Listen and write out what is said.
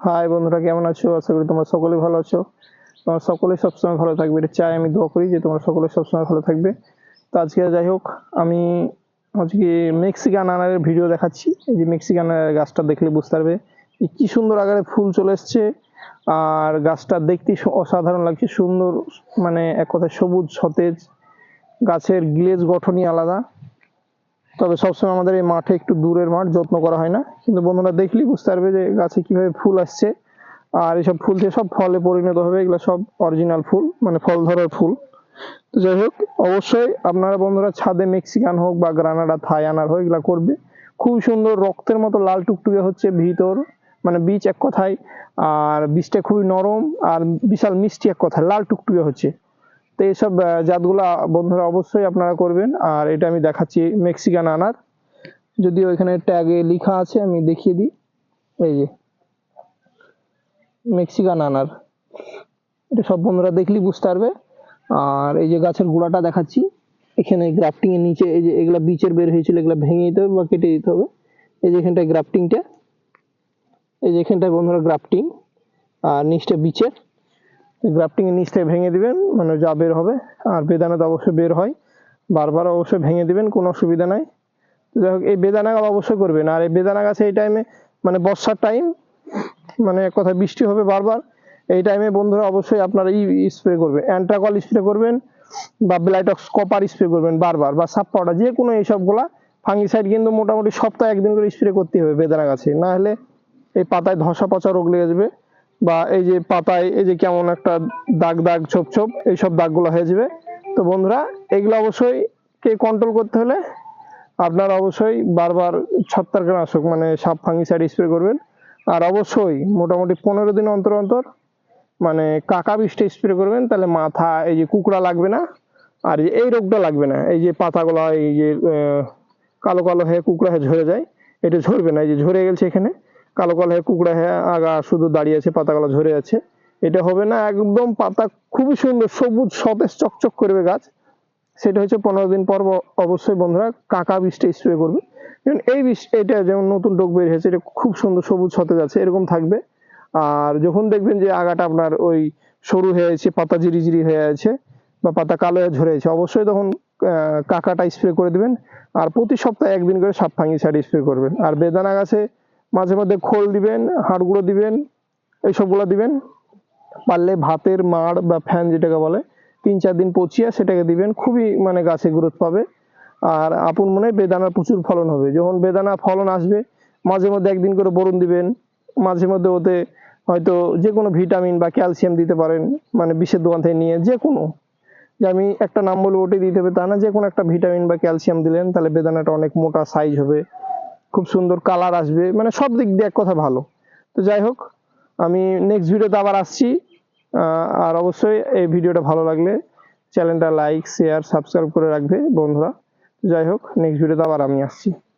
High বন্ধুরা, কেমন আছো? আশা করি তোমরা সকলে ভালো আছো। তোমরা সকলে সবসময় ভালো থাকবে, এটা চাই, আমি দোয়া করি যে তোমরা সকলে সবসময় ভালো থাকবে। তো আজকে যাই হোক, আমি আজকে মেক্সিকান আনারের ভিডিও দেখাচ্ছি। এই যে মেক্সিকান আনারের গাছটা দেখলে বুঝতে পারবে কি সুন্দর আকারে ফুল চলে এসছে। আর গাছটা দেখতে অসাধারণ লাগছে, সুন্দর, মানে এক কথায় সবুজ সতেজ। গাছের গ্লেজ গঠনই আলাদা। তবে সবসময় আমাদের এই মাঠে একটু দূরের মাঠ, যত্ন করা হয় না, কিন্তু বন্ধুরা দেখলেই বুঝতে পারবে যে গাছে কিভাবে ফুল আসছে। আর এইসব ফুল থেকে সব ফলে পরিণত হবে, এগুলো সব অরিজিনাল ফুল, মানে ফল ধরার ফুল। তো যাই হোক, অবশ্যই আপনারা বন্ধুরা ছাদে মেক্সিকান হোক বা গ্রানাডা থাই আনার হোক, এগুলা করবে। খুব সুন্দর রক্তের মতো লাল টুকটুকে হচ্ছে ভিতর, মানে বীজ এক কথায়। আর বীজটা খুবই নরম আর বিশাল মিষ্টি, এক কথায় লাল টুকটুকে হচ্ছে। তো এইসব জাতগুলা বন্ধুরা অবশ্যই আপনারা করবেন। আর এটা আমি দেখাচ্ছি মেক্সিকান আনার, যদিও এখানে ট্যাগে লেখা আছে, আমি দেখিয়ে দিই। এই যে মেক্সিকান আনার, এটা সব বন্ধুরা দেখলেই বুঝতে পারবে। আর এই যে গাছের গোড়াটা দেখাচ্ছি, এখানে গ্রাফটিং এর নিচে এই যে এগুলা বীজের বের হয়েছিল, এগুলা ভেঙে দিতে হবে বা কেটে দিতে হবে। এই যে এখানটায় গ্রাফটিংটা, এই যে এখানটায় বন্ধুরা গ্রাফটিং, আর নিচটা বীজের। গ্রাফটিং এর নিচটা ভেঙে দিবেন, মানে যা বের হবে। আর বেদানা তো অবশ্যই বের হয়, বারবার অবশ্যই ভেঙে দিবেন, কোনো অসুবিধা নাই। যাই হোক, এই বেদানা গাছ অবশ্যই করবেন। আর এই বেদানা গাছে এই টাইমে, মানে বর্ষার টাইম, মানে এক কথায় বৃষ্টি হবে বারবার, এই টাইমে বন্ধুরা অবশ্যই আপনারা স্প্রে করবেন, অ্যান্ট্রাকল স্প্রে করবেন বা ব্লাইটক্স কপার স্প্রে করবেন বারবার, বা সাপ পাউডার, যে কোনো এইসবগুলা ফাঙ্গিসাইড কিন্তু মোটামুটি সপ্তাহে একদিন করে স্প্রে করতে হবে বেদানা গাছে, না হলে এই পাতায় ধসা পচা রোগ লেগে যাবে। বা এই যে পাতায় এই যে কেমন একটা দাগ দাগ ছোপ ছোপ, এইসব দাগগুলো হয়ে যাবে। তো বন্ধুরা, এগুলো অবশ্যই কে কন্ট্রোল করতে হলে আপনারা অবশ্যই বারবার ছত্রাকনাশক, মানে সাপ ফাঙ্গিসাইড স্প্রে করবেন। আর অবশ্যই মোটামুটি 15 দিন অন্তর অন্তর, মানে কাকা বিষটা স্প্রে করবেন, তাহলে মাথা এই যে কুকড়া লাগবে না। আর এই রোগটা লাগবে না, এই যে পাতাগুলো এই যে কালো কালো হয়ে কুকড়া হয়ে ঝরে যায়, এটা ঝরবে না। এই যে ঝরে গেছে এখানে, কালো কালো হয়ে কুকড়া হয়ে আগা শুধু দাঁড়িয়ে আছে, পাতাগুলো ঝরে আছে, এটা হবে না। একদম পাতা খুবই সুন্দর সবুজ সতেজ চকচক করবে গাছ। সেটা হচ্ছে 15 দিন পর অবশ্যই বন্ধুরা কাকা বিষটা স্প্রে করবে। যেমন এই বিষ, এটা যেমন নতুন ডোক বের হয়েছে, এটা খুব সুন্দর সবুজ সতেজ আছে, এরকম থাকবে। আর যখন দেখবেন যে আগাটা আপনার ওই সরু হয়ে আছে, পাতা জিরি হয়ে আছে, বা পাতা কালো হয়ে ঝরে আছে, অবশ্যই তখন কাকাটা স্প্রে করে দিবেন। আর প্রতি সপ্তাহে একদিন করে সাপ ফাঙ্গিসাইড স্প্রে করবেন। আর বেদানা গাছে মাঝে মধ্যে খোল দিবেন, হাড় গুঁড়ো দিবেন, এইসবগুলো দিবেন। পারলে ভাতের মাড় বা ফ্যান যেটাকে বলে, 3-4 দিন পচিয়ে সেটাকে দিবেন, খুবই মানে গাছে গ্রোথ পাবে। আর আপন মনে বেদানার প্রচুর ফলন হবে। যখন বেদানা ফলন আসবে, মাঝে মধ্যে একদিন করে বোরন দিবেন। মাঝে মধ্যে ওতে হয়তো যে কোনো ভিটামিন বা ক্যালসিয়াম দিতে পারেন, মানে বিষের দোকান থেকে নিয়ে, যে কোনো, যে আমি একটা নাম বলবো ওটাই দিতে হবে তা না, যে কোনো একটা ভিটামিন বা ক্যালসিয়াম দিলেন, তাহলে বেদানাটা অনেক মোটা সাইজ হবে, খুব সুন্দর কালার আসবে, মানে সব দিক দিয়ে এক কথা ভালো। তো যাই হোক, আমি নেক্সট ভিডিওতে আবার আসছি। আর অবশ্যই এই ভিডিওটা ভালো লাগলে চ্যানেলটা লাইক শেয়ার সাবস্ক্রাইব করে রাখবে বন্ধুরা। যাই হোক, নেক্সট ভিডিওতে আবার আমি আসছি।